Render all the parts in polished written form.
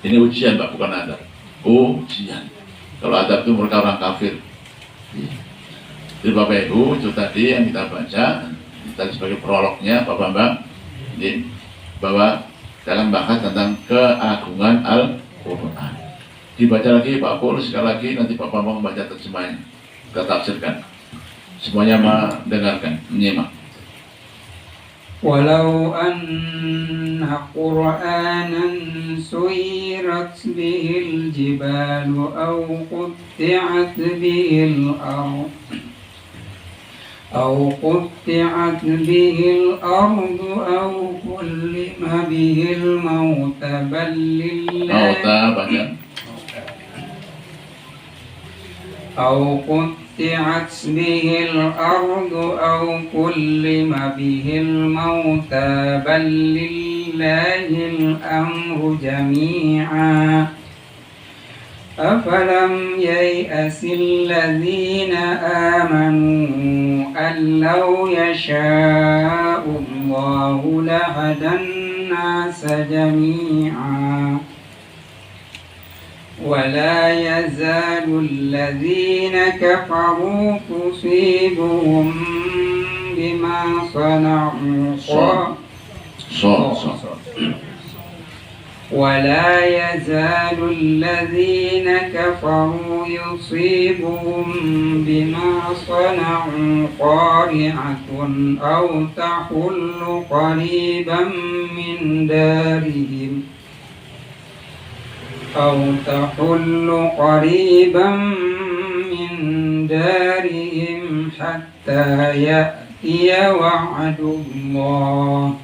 Ini ujian Pak, bukan adab. Ujian. Kalau adab itu mereka orang kafir. Jadi Bapak Ibu, itu tadi yang kita baca tadi sebagai prolognya Pak Bambang, ini bahwa dalam bahas tentang keagungan Al-Quran. Dibaca lagi Pak Pul, sekali lagi nanti Pak Bambang membaca terjemahnya, kita tafsirkan. Semuanya mendengarkan, menyimak. Walau anna Qur'anan suyirat bihil jibalu aw qutti'at bihil ardh أو قطعت به الأرض أو كلم به الموت بل لله أو قطعت به الأرض أو كلم به الموت بل لله الأمر جميعا أفلم ييأس الذين آمنوا أن لو يشاء الله لهدى الناس جميعا ولا يزال الذين كفروا تصيبهم بما صنعوا ولا يزال الذين كفروا يصيبهم بما صنعوا قارعة أو تحل قريبا من دارهم حتى يأتي وعد الله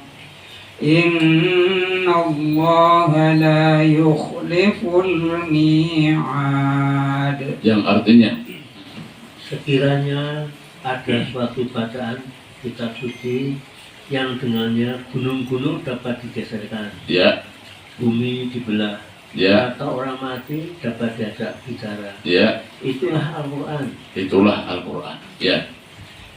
إن الله لا يخلف الميعاد. Yang artinya, sekiranya ada suatu bacaan kitab suci yang dengannya gunung-gunung dapat digeserkan, ya, bumi dibelah, ya, atau orang mati dapat diajak bicara, ya, itulah Al-Quran. Itulah Al-Quran. Ya.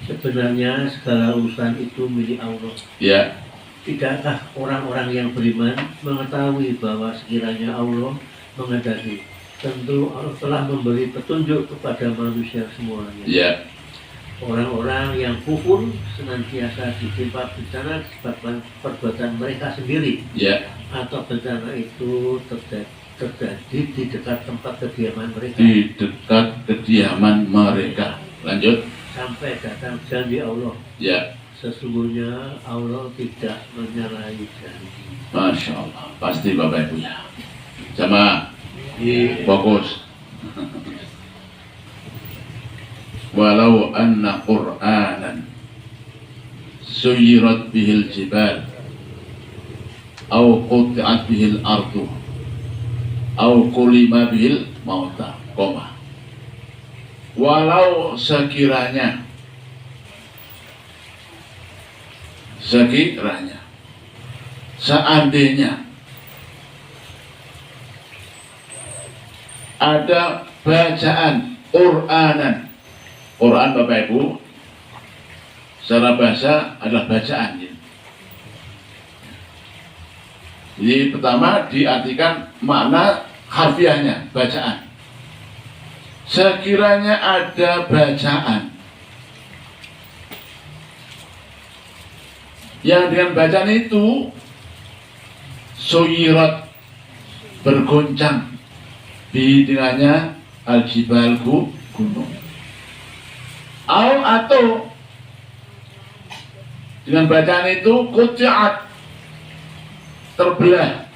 Sebenarnya segala urusan itu milik Allah. Ya. Tidakkah orang-orang yang beriman mengetahui bahwa sekiranya Allah menghendaki, tentu Allah telah memberi petunjuk kepada manusia semuanya. Ya. Orang-orang yang kufur senantiasa ditimpa bencana disebabkan perbuatan mereka sendiri. Ya. Atau bencana itu terjadi di dekat tempat kediaman mereka. Di dekat kediaman mereka. Lanjut. Sampai datang janji Allah. Ya. Sesungguhnya Allah tidak menyalahi janji. Masya Allah, pasti Bapak Ibu ya. Sama fokus. Walau anna Qur'anan suyirat bihil jibal au qut'at bihil ardu au kulima bihil mauta, koma. Walau sekiranya seandainya ada bacaan Qur'anan. Quran Bapak Ibu secara bahasa adalah bacaan ya. Jadi pertama diartikan makna harfiahnya bacaan. Sekiranya ada bacaan yang dengan bacaan itu suyirat bergoncang di dengannya al-jibal gunung, atau dengan bacaan itu qut'at terbelah,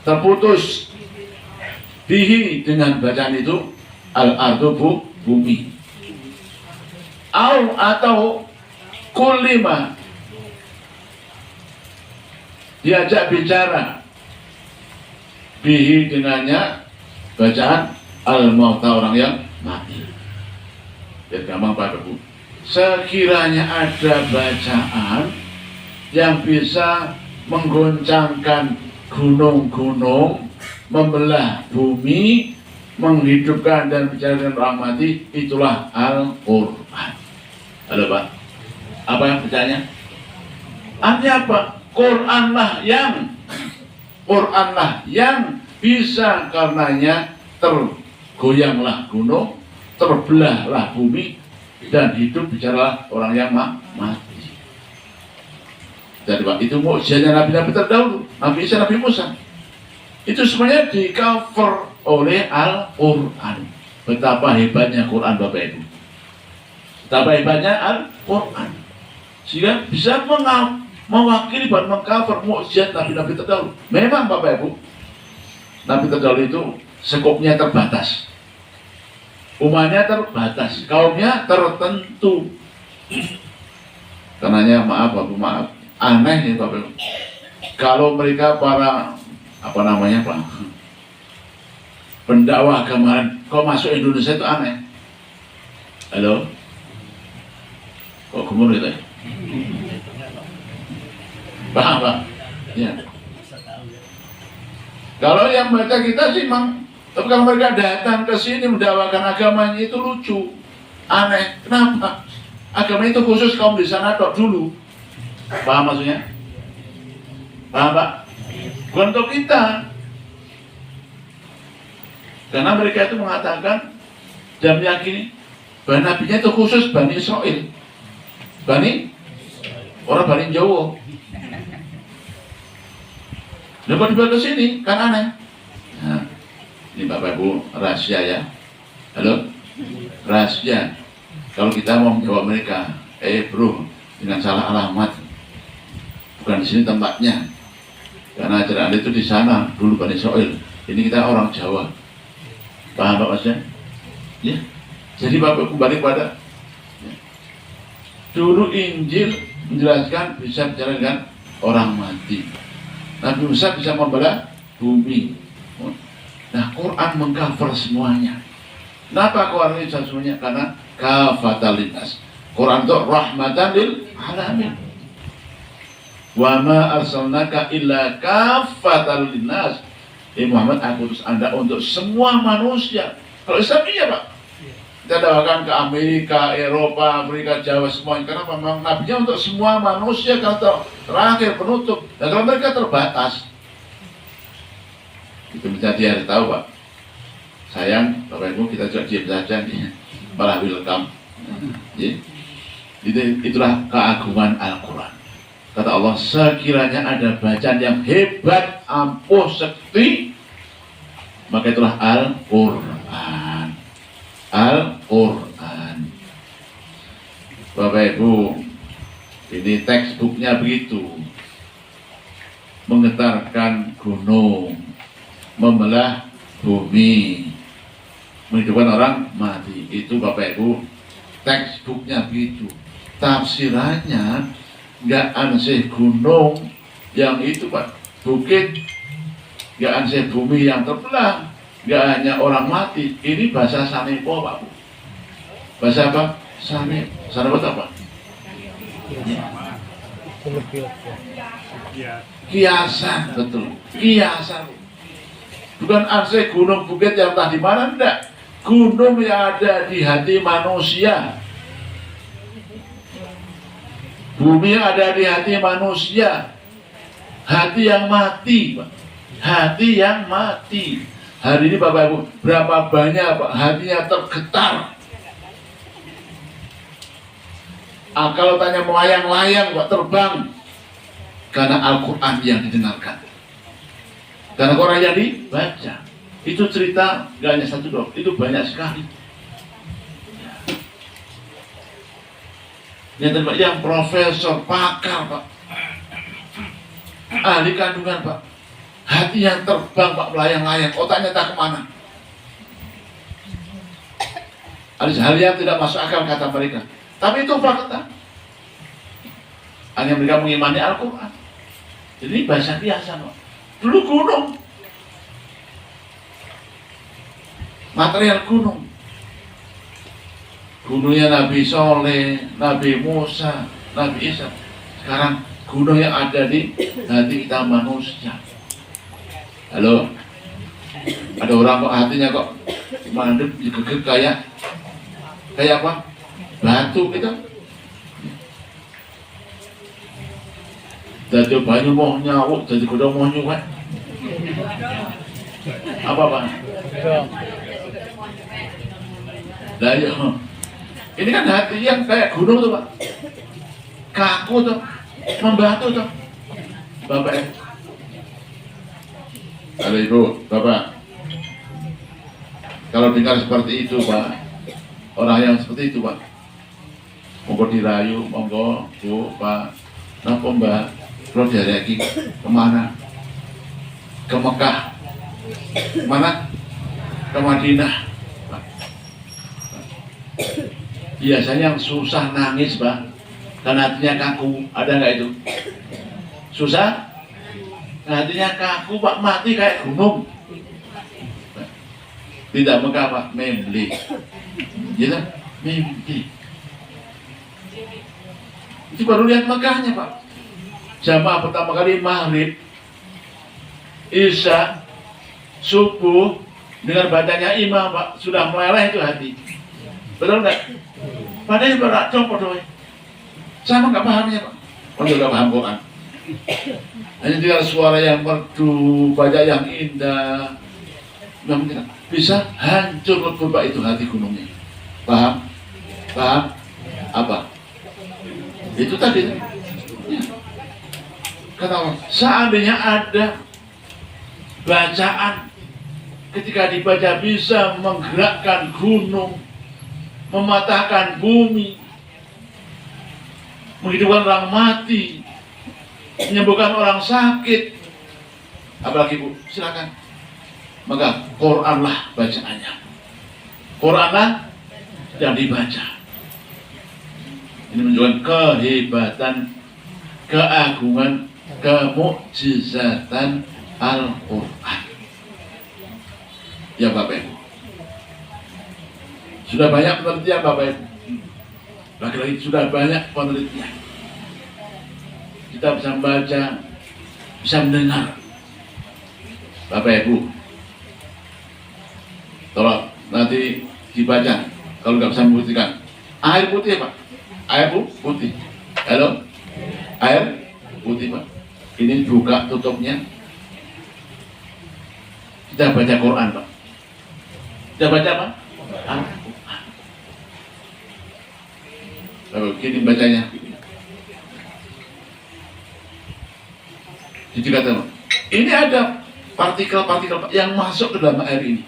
terputus, bihi dengan bacaan itu al-ardu bumi, atau kulima diajak bicara, bihi dengannya bacaan al-mauta orang yang mati. Biar gampang Pak Ibu. Sekiranya ada bacaan yang bisa menggoncangkan gunung-gunung, membelah bumi, menghidupkan dan bicara dengan orang mati, itulah Al-Quran. Halo Pak, apa yang bacanya? Artinya apa? Quranlah yang Quranlah yang bisa karenanya tergoyanglah gunung, terbelahlah bumi, dan hidup bicaralah orang yang mati. Jadi Pak, itu mukjizatnya Nabi-Nabi terdahulu, Nabi Isa, Nabi Musa. Itu semuanya di cover oleh Al-Quran. Betapa hebatnya Quran Bapak Ibu. Betapa hebatnya Al-Quran. Sehingga bisa mewakili dan mengcover mukjizat Nabi-Nabi terdahulu. Memang Bapak Ibu, Nabi terdahulu itu skopnya terbatas. Umatnya terbatas, kaumnya tertentu. Karenanya maaf Bapak, maaf. Aneh ya Bapak Ibu. Kalau mereka para Pak, pendakwah agama kok masuk Indonesia itu aneh. Halo? Kok gemur gitu ya? Paham Pak? Ya. Kalau yang baca kita sih memang, tapi kalau mereka datang ke sini mendakwakan agamanya itu lucu, aneh. Kenapa? Agama itu khusus kaum di sana tok dulu. Paham maksudnya? Paham Pak? Bukan untuk kita. Karena mereka itu mengatakan dan meyakini bahwa nabinya itu khusus Bani Israel. Orang Bani Jawa. Dapat dibawa ke sini, kan aneh. Nah, ini Bapak Ibu rahasia ya. Halo? Rahasia. Kalau kita mau menjawab mereka, bro, dengan salah alamat. Bukan di sini tempatnya. Karena ajaran itu di sana dulu Bani Israel. Ini kita orang Jawa. Paham Pak Masnya? Ya. Jadi Bapak kembali pada ya. Dulu Injil menjelaskan bisa bicara dengan orang mati. Nabi Musa bisa membelah bumi. Nah, Quran mengcover semuanya. Kenapa Quran ini semuanya? Karena kafatalitas. Quran itu rahmatan lil alamin. Wa ma arsalnaka illa kafatan linnas. Muhammad, aku utus Anda untuk semua manusia. Kalau Islam iya Pak. Kita dakwakan ke Amerika, Eropa, Afrika, Jawa semuanya. Karena memang nabinya untuk semua manusia karena terakhir penutup. Dan kalau mereka terbatas, itu menjadi harus tahu Pak. Sayang Bapak Ibu, kita juga diam saja nih, malah welcome. Ya. Itulah keagungan Al-Quran. Kata Allah, sekiranya ada bacaan yang hebat, ampuh, sekti, maka itulah Al-Quran. Al-Quran. Bapak Ibu, ini textbooknya begitu. Menggetarkan gunung, membelah bumi, menghidupkan orang mati. Itu Bapak Ibu, textbooknya begitu. Tafsirannya nggak ansih gunung yang itu Pak, bukit, nggak ansih bumi yang terbelah, nggak hanya orang mati. Ini bahasa Sanepo Pak Bu. Bahasa apa? Sanepo apa? Kiasan, betul. Kiasan. Bukan ansih gunung bukit yang entah di mana, enggak. Gunung yang ada di hati manusia. Bumi ada di hati manusia. Hati yang mati Pak. Hati yang mati. Hari ini Bapak Ibu, berapa banyak Pak hatinya tergetar. Kalau tanya melayang-layang Pak, terbang. Karena Al-Quran yang didengarkan. Karena Quran yang dibaca. Itu cerita gak hanya satu dong, itu banyak sekali. Yang profesor, pakar Pak, ahli kandungan Pak, hati yang terbang Pak, melayang-layang, otaknya tak kemana. Ada hal yang tidak masuk akal kata mereka, tapi itu fakta. Hanya mereka mengimani Al-Quran. Jadi bahasa biasa Pak. Dulu gunung, material gunung. Gunungnya Nabi Soleh, Nabi Musa, Nabi Isa. Sekarang gunung yang ada di hati kita manusia. Halo? Ada orang kok hatinya kok mandek, digegek kayak apa? Batu gitu. Jadi banyu mau nyawuk, jadi kuda mau nyuwek. Apa Pak? Nah, iya. Ini kan hati yang kayak gunung tuh Pak, kaku tuh, membatu tuh, Bapak ya. Kalau Ibu, Bapak, kalau dengar seperti itu Pak, orang yang seperti itu Pak, monggo dirayu, monggo Bu, Pak, napa Mbak, kalau diareki kemana? Ke Mekah, mana? Ke Madinah. Pak. Biasanya yang susah nangis Pak, karena hatinya kaku, ada nggak itu? Susah? Hatinya kaku Pak, mati kayak gunung. Tidak Mekah Pak, membeli. Gitu? Mimpi. Itu baru lihat Mekahnya Pak. Jamaah pertama kali maghrib, Isya, subuh, dengan bacanya imam Pak, sudah meleleh itu hati. Betul nggak? Padahal berat copot doy. Sama nggak pahamnya Pak. Kalau nggak paham Quran. Hanya dengar suara yang merdu, baca yang indah, nggak bisa hancur lebur Pak itu hati gunungnya. Paham? Paham? Apa? Itu tadi. Ya. Kata Allah, seandainya ada bacaan ketika dibaca bisa menggerakkan gunung, mematahkan bumi, menghidupkan orang mati, menyembuhkan orang sakit, apalagi Bu, silakan. Maka Quranlah bacaannya, Quranlah yang dibaca. Ini menunjukkan kehebatan, keagungan, kemukjizatan Al-Quran. Ya Bapak Ibu, sudah banyak penelitian Bapak Ibu, lagi-lagi sudah banyak penelitian. Kita bisa membaca, bisa mendengar. Bapak Ibu, tolong nanti dibaca. Kalau nggak bisa membuktikan, air putih Pak, air putih. Halo, air putih Pak. Ini buka tutupnya. Kita baca Quran Pak. Kita baca apa? Al-Quran. Lalu gini bacanya. Jadi kata, ini ada partikel-partikel yang masuk ke dalam air ini.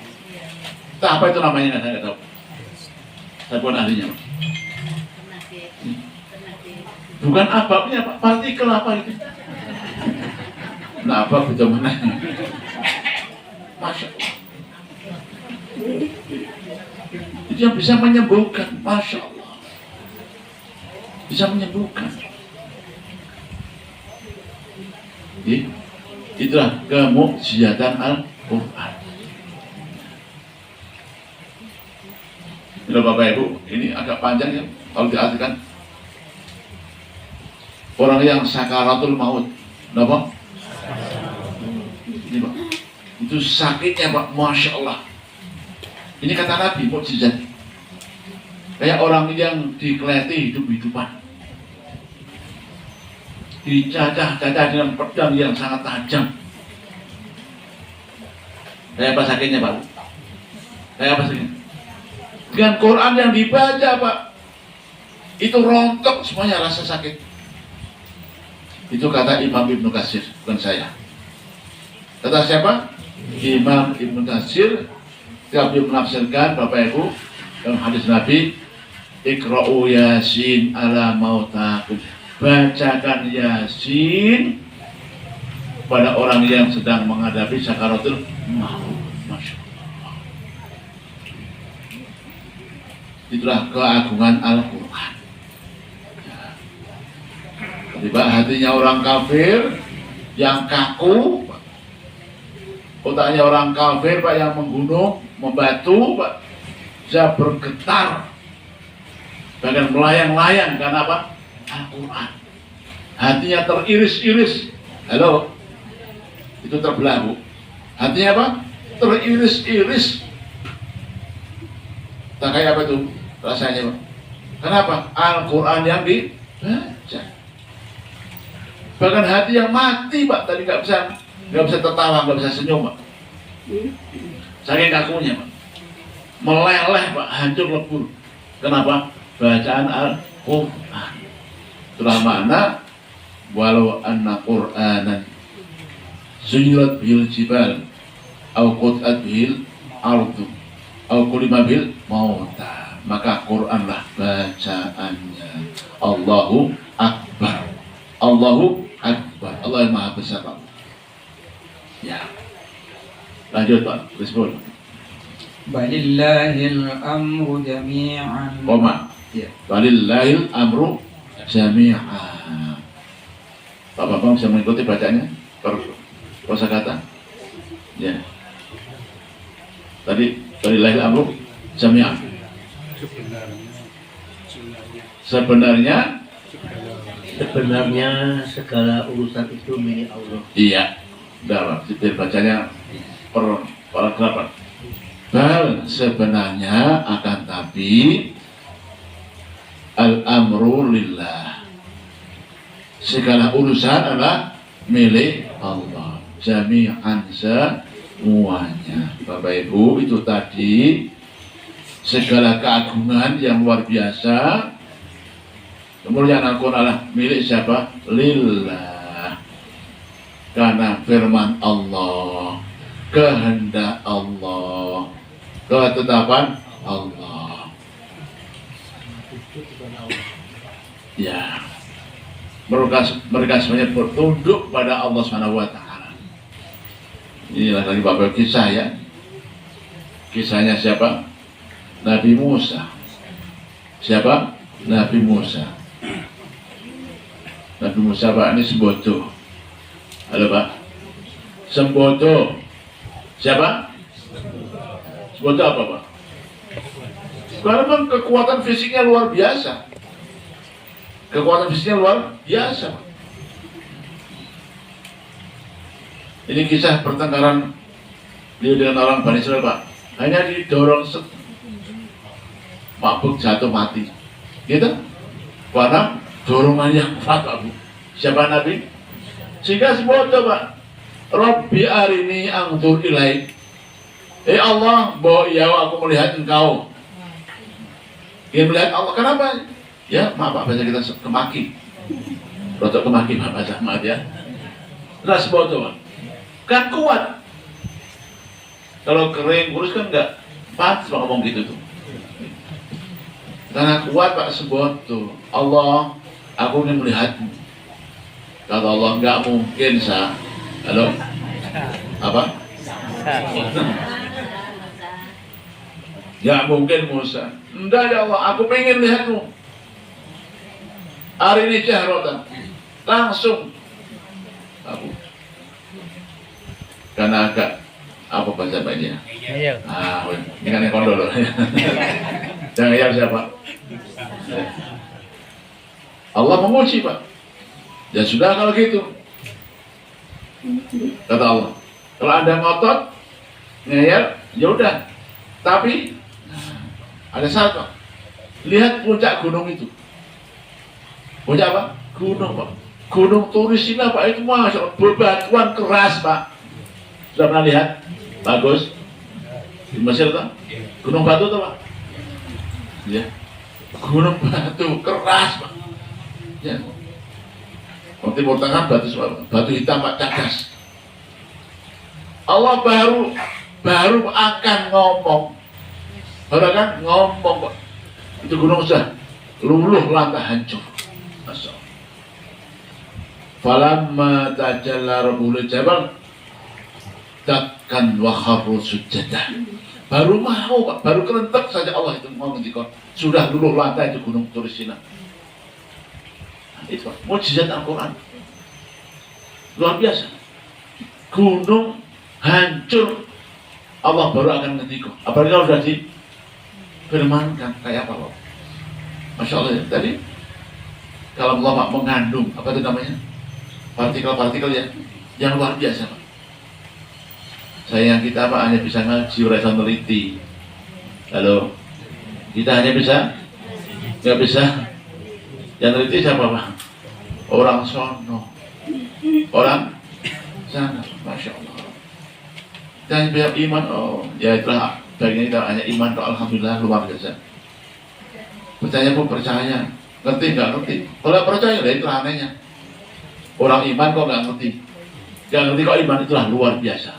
Entah apa itu namanya, saya nggak tahu. Saya bukan ahlinya. Bukan apa, ini apa? Partikel apa itu? Nah apa betul mana? Masya Allah. Itu yang bisa menyembuhkan, Masya Allah. Bisa menyembuhkan. Itulah kemukjizatan Al-Quran. Ini Bapak Ibu, ini agak panjang ya kalau diartikan. Orang yang sakaratul maut, kenapa? Ini Pak, itu sakitnya Pak, Masya Allah. Ini kata Nabi, mukjizat. Kayak orang yang dikeleti hidup-hidupan, dicacah-cacah dengan pedang yang sangat tajam. Kayak apa sakitnya Pak? Kayak apa sakitnya? Dengan Quran yang dibaca Pak, itu rontok semuanya rasa sakit. Itu kata Imam Ibnu Katsir, bukan saya. Kata siapa? Imam Ibnu Katsir. Ketika beliau menafsirkan Bapak Ibu dalam hadis Nabi, Iqra'u Yasin ala mautakum. Bacakan Yasin pada orang yang sedang menghadapi sakaratul maut. Masya Allah. Itulah keagungan Al-Quran. Tiba hatinya orang kafir yang kaku, otaknya orang kafir Pak yang menggunung, membatu Pak, bisa bergetar, bahkan melayang-layang karena apa? Al-Quran. Hatinya teriris-iris. Halo, itu terbelah Bu. Hatinya apa? Teriris-iris. Tak kayak apa tuh rasanya Pak? Kenapa? Al-Quran yang dibaca. Bahkan hati yang mati Pak, tadi nggak bisa tertawa, nggak bisa senyum Pak. Saking kakunya Pak, meleleh Pak, hancur lebur. Kenapa? Bacaan Al-Quran. Itulah makna walau anna Qur'anan suyirat bihil jibal au qut'at bihil ardu au kulima bil mauta, maka Quranlah bacaannya. Allahu Akbar, Allahu Akbar, Allah yang Maha Besar Pak. Ya, lanjut Pak, respon. Balillahil amru jami'an. Koma. Ya. Walillahil amru jami'an. Bapak-bapak bisa mengikuti bacanya per kosakata. Ya. Tadi walillahil amru jami'an. Sebenarnya segala urusan itu milik Allah. iya. Udah, Pak. Bacanya per paragraf. Bal sebenarnya akan tapi al-amru lillah, segala urusan adalah milik Allah jami'an, semuanya. Bapak Ibu, itu tadi segala keagungan yang luar biasa, kemuliaan Al-Quran adalah milik siapa? Lillah, karena firman Allah, kehendak Allah, ketetapan Allah. Ya, mereka semuanya bertunduk pada Allah Subhanahu wa Ta'ala. Inilah tadi Bapak kisah ya. Kisahnya siapa? Nabi Musa. Siapa? Nabi Musa. Nabi Musa Pak, ini sembodo. Halo Pak, sembodo. Siapa? Sembodo apa Pak? Karena memang kekuatan fisiknya luar biasa. Kekuatan fisiknya luar biasa. Ini kisah pertengkaran dia dengan orang Bani Israel Pak. Hanya didorong mabuk jatuh mati. Gitu? Karena dorongan yang kuat Pak Bu. Siapa Nabi? Sehingga sembodo Pak. Rabbi arini angdur ilaik. Allah, bahwa ya aku melihat engkau. Dia melihat Allah, kenapa? Ya, maaf Pak, bahasa kita kemaki. Rotok kemaki Pak, bahasa maaf ya. Ras bodoh Pak. Kan kuat. Kalau kering, kurus kan enggak pantas Pak ngomong gitu tuh. Karena kuat Pak sebodoh. Allah, aku ingin melihatmu. Kata Allah, enggak mungkin sah. Halo? Apa? Ya mungkin Musa. Enggak ya Allah, aku pengen lihatmu. Hari ini jahratan. Langsung. Aku. Karena agak apa bahasa banyak. Ini kan yang kondol loh. Jangan ya siapa? Allah menguji Pak. Ya sudah kalau gitu. Kata Allah, kalau Anda ngotot, ngeyel, ya udah. Tapi ada satu, lihat puncak gunung itu. Puncak apa? Gunung Pak. Gunung Turisina Pak, itu masya Allah, bebatuan keras Pak. Sudah pernah lihat? Bagus. Di Mesir tuh, gunung batu tuh Pak. Ya, gunung batu keras Pak. Ya. Timur Tengah batu hitam Pak, cadas. Allah baru akan ngomong, Pak. Itu gunung sudah luluh lantai hancur. Masya Allah. Falamma tajalla rabbul jabal takkan wa kharru sujadah. Baru mau Pak, baru kerentek saja Allah itu mau ngendikon, sudah luluh lantai itu gunung Turisina. Itu mukjizat Al-Quran luar biasa. Gunung hancur, Allah baru akan ngendiko. Apalagi kalau sudah difirmankan kayak apa Pak? Masya Allah ya. Tadi kalau Allah Pak mengandung apa itu namanya, partikel-partikel ya yang luar biasa Pak. Sayang kita Pak hanya bisa ngaji, rasa neliti. Halo, kita hanya bisa nggak bisa. Yang teliti siapa Pak? Orang sono, orang sana, Masya Allah. Dan biar iman, oh ya itulah bagian kita hanya iman kok, alhamdulillah luar biasa. Percaya pun percaya, ngerti nggak ngerti. Kalau percaya ya itu anehnya. Orang iman kok nggak ngerti, nggak ngerti kok iman, itulah luar biasa.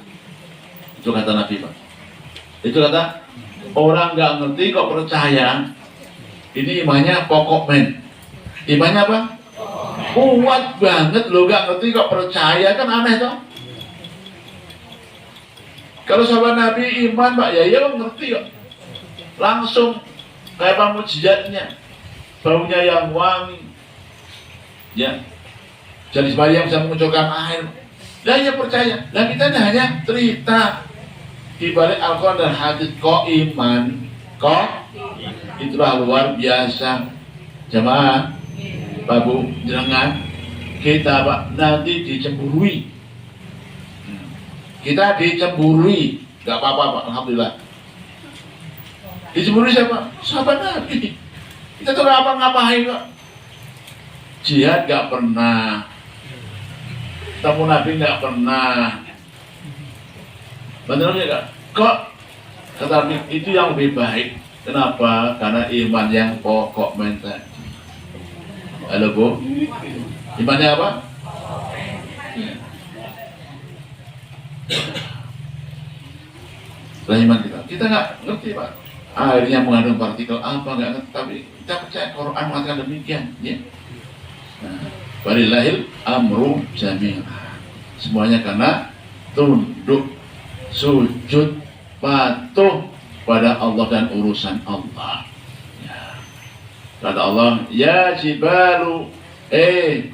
Itu kata Nabi Pak. Itu kata orang nggak ngerti kok percaya. Ini imannya pokok men. Imannya apa? Kuat banget loh, nggak ngerti kok percaya, kan aneh toh. Kalau sahabat Nabi iman Pak, ya ngerti kok. Langsung kayak mukjizatnya, baunya yang wangi, ya. Jadi yang bisa mengucurkan air. Lah ya percaya. Lah kita hanya cerita di balik Al-Quran dan hadis kok iman, kok itulah luar biasa. Jemaah, Pak Bu, jangan kita Pak nanti dicemburui. Kita dicemburui, nggak apa-apa Pak, alhamdulillah. Dicemburui siapa? Sahabat Nabi. Kita tuh ngapa-ngapain Pak? Jihad nggak pernah, temu Nabi nggak pernah. Benar nggak? Kok kata Nabi itu yang lebih baik. Kenapa? Karena iman yang pokok mental. Halo Bu, imannya apa? Setelah iman kita nggak ngerti Pak. Airnya mengandung partikel apa nggak ngerti, tapi kita percaya Quran mengatakan demikian, ya. Walillahil amru jami'ah. Semuanya karena tunduk, sujud, patuh pada Allah dan urusan Allah. Ya. Kata Allah, ya jibalu,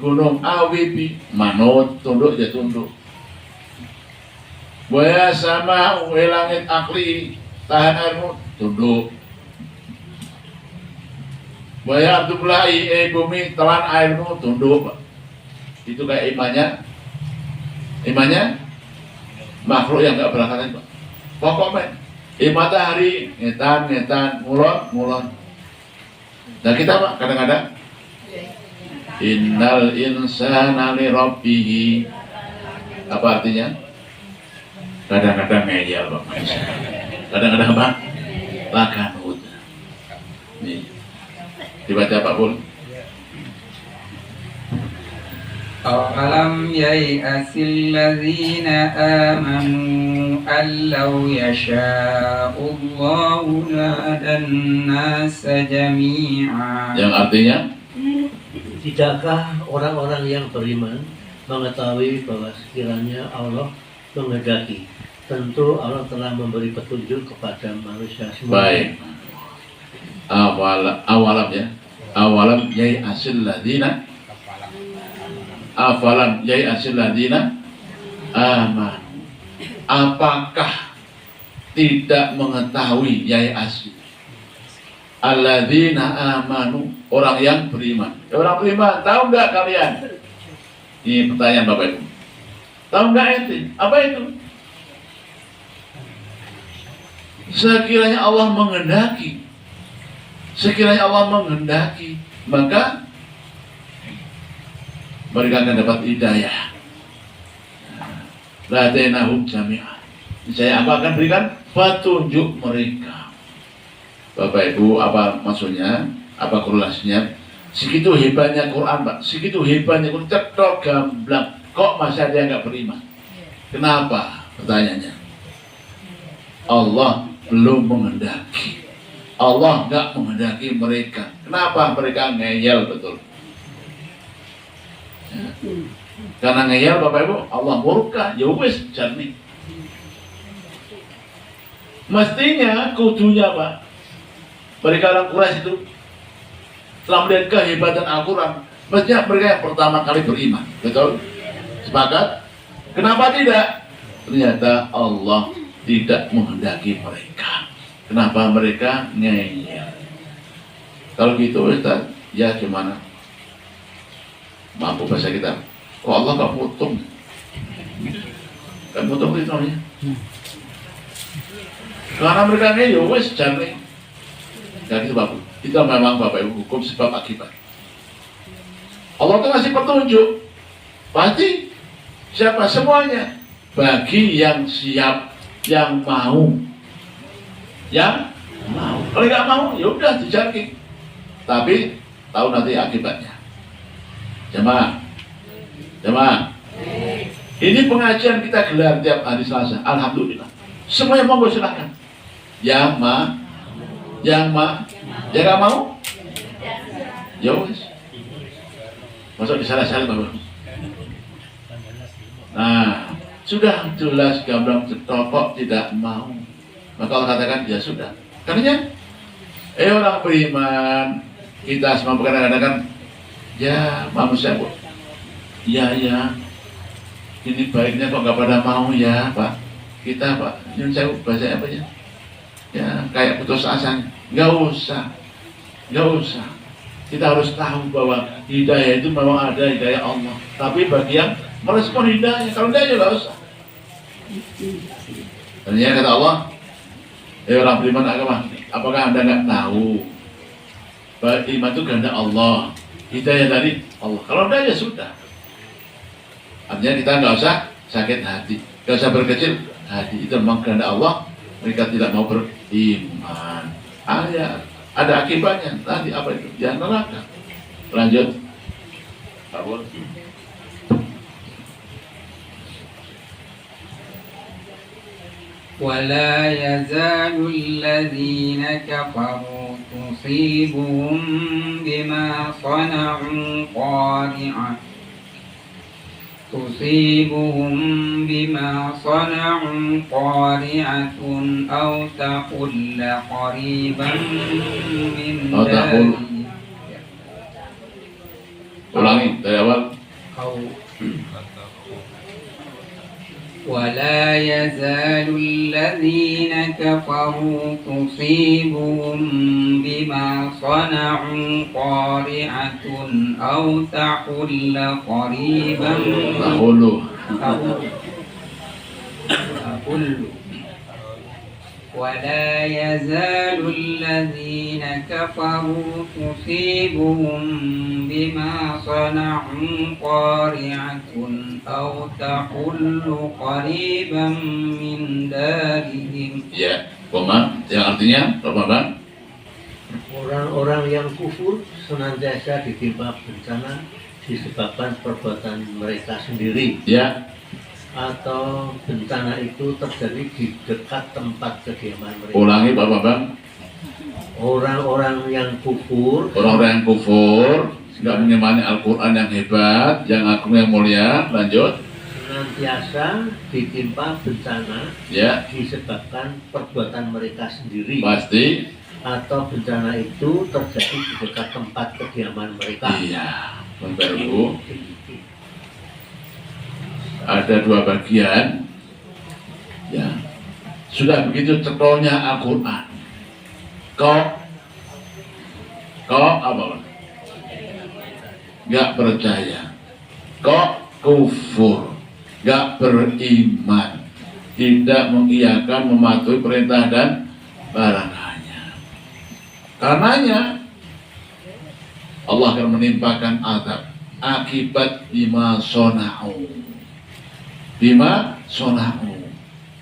gunung awibi, manut, tunduk ya tunduk. Waya sama langit akli, tahan airmu, tunduk. Waya abdullahi, bumi, telan airmu, tunduk. Itu kayak imannya makhluk yang gak berakal. Pokoknya matahari ngetan, mulon. Nah kita Pak kadang-kadang innal insana li rabbih, apa artinya? Kadang-kadang ngeyel Pak, kadang-kadang apa? Lakanut. Nih, dibaca Pak Bul. أَوَلَمْ يَيْأَسِ الَّذِينَ آمَنُوا أَن لَّوْ يَشَاءُ اللَّهُ لَهَدَى النَّاسَ جَمِيعًا. Yang artinya, tidakkah orang-orang yang beriman mengetahui bahwa sekiranya Allah menghendaki, tentu Allah telah memberi petunjuk kepada manusia semua. baik. Awalam ya. Awalam yai asil ladina. Afalam yai asil ladina aman. Apakah tidak mengetahui yai asil alladzina amanu, orang yang beriman. Orang beriman, tahu nggak kalian? Ini pertanyaan Bapak Ibu. Tahu nggak itu? Apa itu? Sekiranya Allah menghendaki, maka mereka akan dapat hidayah. Ladainahum jami'ah. Saya akan berikan petunjuk mereka. Bapak Ibu, apa maksudnya? Apa korelasinya? Segitu hebatnya Quran Pak, segitu hebatnya Quran, cetok gamblang. Kok masih ada yang nggak beriman? Kenapa? Pertanyaannya. Allah belum menghendaki. Allah nggak menghendaki mereka. Kenapa mereka ngeyel betul? Karena ngeyel Bapak Ibu, Allah murka, ya wis jernih. Mestinya kudunya Pak, mereka orang Quraisy itu setelah melihat kehebatan Al-Quran, mestinya mereka yang pertama kali beriman. Betul? Sepakat? Kenapa tidak? Ternyata Allah tidak menghendaki mereka. Kenapa mereka ngeyel? Kalau gitu Ustaz, ya gimana? Mampu bahasa kita. Kok Allah gak potong? Gak potong itu namanya. Karena mereka ngeyel, wes jarang. Gak gitu Bapak. Itu memang Bapak Ibu hukum sebab akibat. Allah tuh ngasih petunjuk. Pasti siapa? Semuanya. Bagi yang siap yang mau. Yang mau. Kalau nggak mau, ya udah dijaki. Tapi tahu nanti akibatnya. Jemaah. Ini pengajian kita gelar tiap hari Selasa. Alhamdulillah. Semuanya monggo silakan. Yang nggak mau, ya wes. Masuk disalah-salah bapak. Nah, sudah jelas gamblang cetopok tidak mau. Maka Allah katakan ya sudah. Karena orang beriman kita semua kadang-kadang ya manusia kok. Ya. Ini baiknya kok nggak pada mau ya Pak. Kita Pak, yang saya bahasa apa ya? Ya kayak putus asa. Nggak usah. Kita harus tahu bahwa hidayah itu memang ada hidayah Allah. Tapi bagi yang merespon hidayah, kalau hidayah nggak usah. Ternyata kata Allah, orang beriman agama, apakah anda nggak tahu bahwa iman itu kehendak Allah, hidayah dari Allah. Kalau enggak ya sudah. Artinya kita nggak usah sakit hati, nggak usah berkecil hati. Itu memang kehendak Allah. Mereka tidak mau beriman. Ada akibatnya. Nanti apa itu? Ya neraka. Lanjut. Abul. ولا يزال الذين كفروا تصيبهم بما صنعوا قارعة أو تحل قريبا من دارهم. Ulangi dari awal. ولا يزال الذين كفروا تصيبهم بما صنعوا قارعة أو تحل قريبا ولا يزال الذين كفروا تصيبهم بما صنعوا قارعة أو تحل قريبا من دارهم. Ya, yang artinya apa Bang? Orang-orang yang kufur senantiasa ditimpa bencana disebabkan perbuatan mereka sendiri. Ya. Atau bencana itu terjadi di dekat tempat kediaman mereka. Ulangi Pak Bang. Orang-orang yang kufur nggak mengimani Al-Quran yang hebat, yang agung, yang mulia. Lanjut. Senantiasa ditimpa bencana ya, disebabkan perbuatan mereka sendiri. Pasti. Atau bencana itu terjadi di dekat tempat kediaman mereka. Iya, Bapak Ibu. Ada dua bagian. Ya. Sudah begitu cetonya Al-Quran. Kok apa? Gak percaya. Kok kufur. Gak beriman. Tidak mengiyakan, mematuhi perintah dan larangannya. Karenanya Allah akan menimpakan azab akibat bima sona'u.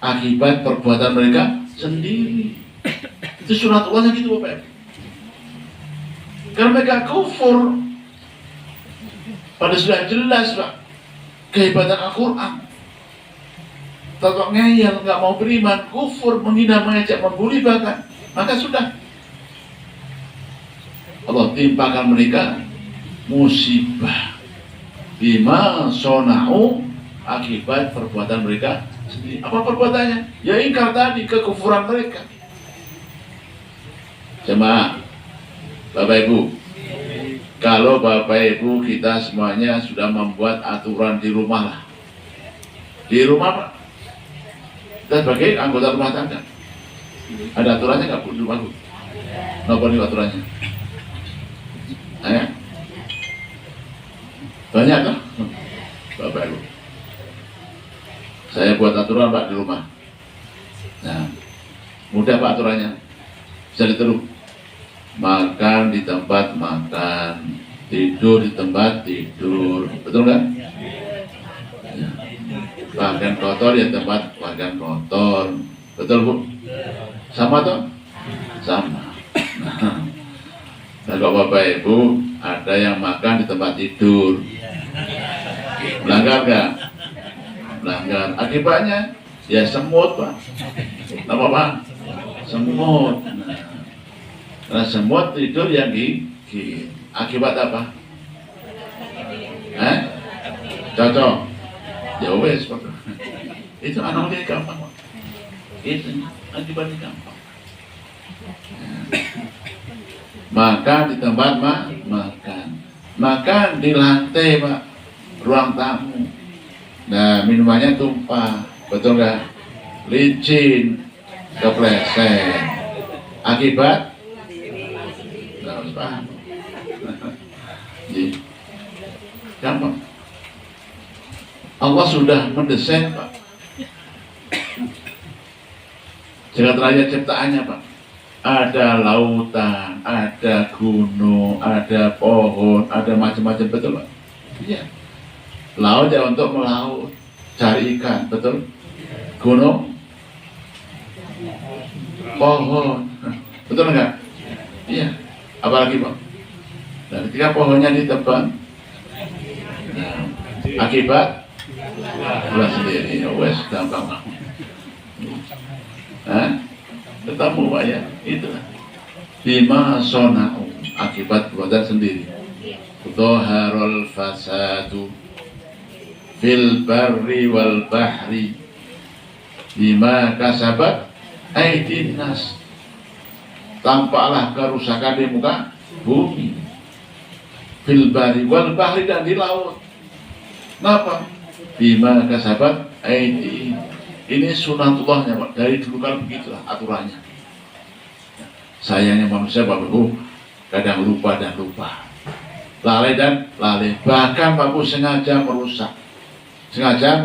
Akibat perbuatan mereka sendiri. Itu surat Allahnya gitu Bapak. Karena mereka kufur. Pada sudah jelas Pak kehebatan Al-Quran. Tatok ngeyel, nggak mau beriman, kufur, menghina, mengejek, membuli bahkan. Maka sudah Allah timpakan mereka musibah bima sona'u akibat perbuatan mereka sendiri. Apa perbuatannya? Ya ingkar tadi, kekufuran mereka. Jemaah, Bapak Ibu, kalau Bapak Ibu kita semuanya sudah membuat aturan di rumah lah. Di rumah Pak, kita sebagai anggota rumah tangga ada aturannya nggak Bu di rumah Bu? Napa nih aturannya? Banyak kan? Bapak Ibu, saya buat aturan Pak di rumah. Nah, mudah Pak aturannya, bisa ditiru. Makan di tempat makan, tidur di tempat tidur, betul nggak? Ya. Pakaian kotor di tempat pakaian kotor, Betul Bu? Sama toh? Sama. Nah, kalau Bapak Ibu ada yang makan di tempat tidur, melanggar nggak? Melanggar. Akibatnya ya semut Pak. Apa Pak? Semut. Nah, semut tidur yang gigit. Akibat apa? Cocok. Ya wes Pak. Itu analogi gampang Pak. Itu akibatnya gampang. Makan di tempat makan, makan di lantai Pak, ruang tamu. Nah minumannya tumpah, betul nggak? Licin, kepleset. Akibat? Nggak harus paham. Jadi, gampang. Allah sudah mendesain Pak. Jagat raya ciptaannya Pak. Ada lautan, ada gunung, ada pohon, ada macam-macam, betul Pak? Iya. Laut ya untuk melaut, cari ikan, betul? Gunung, pohon, betul enggak? Iya. Apalagi Pak? Dan ketika pohonnya ditebang, nah, akibat pulang sendiri, wes gampang. Ketemu Pak ya, itulah bima sona'u, akibat perbuatan sendiri. Dhaharul fasadu fil barri wal bahri bima kasabat aydin nas, tampaklah kerusakan di muka bumi, fil barri wal bahri, dan di laut. Kenapa? Bima kasabat aydin. Ini sunatullahnya Pak, dari dulu kan begitulah aturannya. Sayangnya manusia Bapak Ibu kadang lupa dan lupa, lalai dan lalai, bahkan Bapak Ibu sengaja merusak, sengaja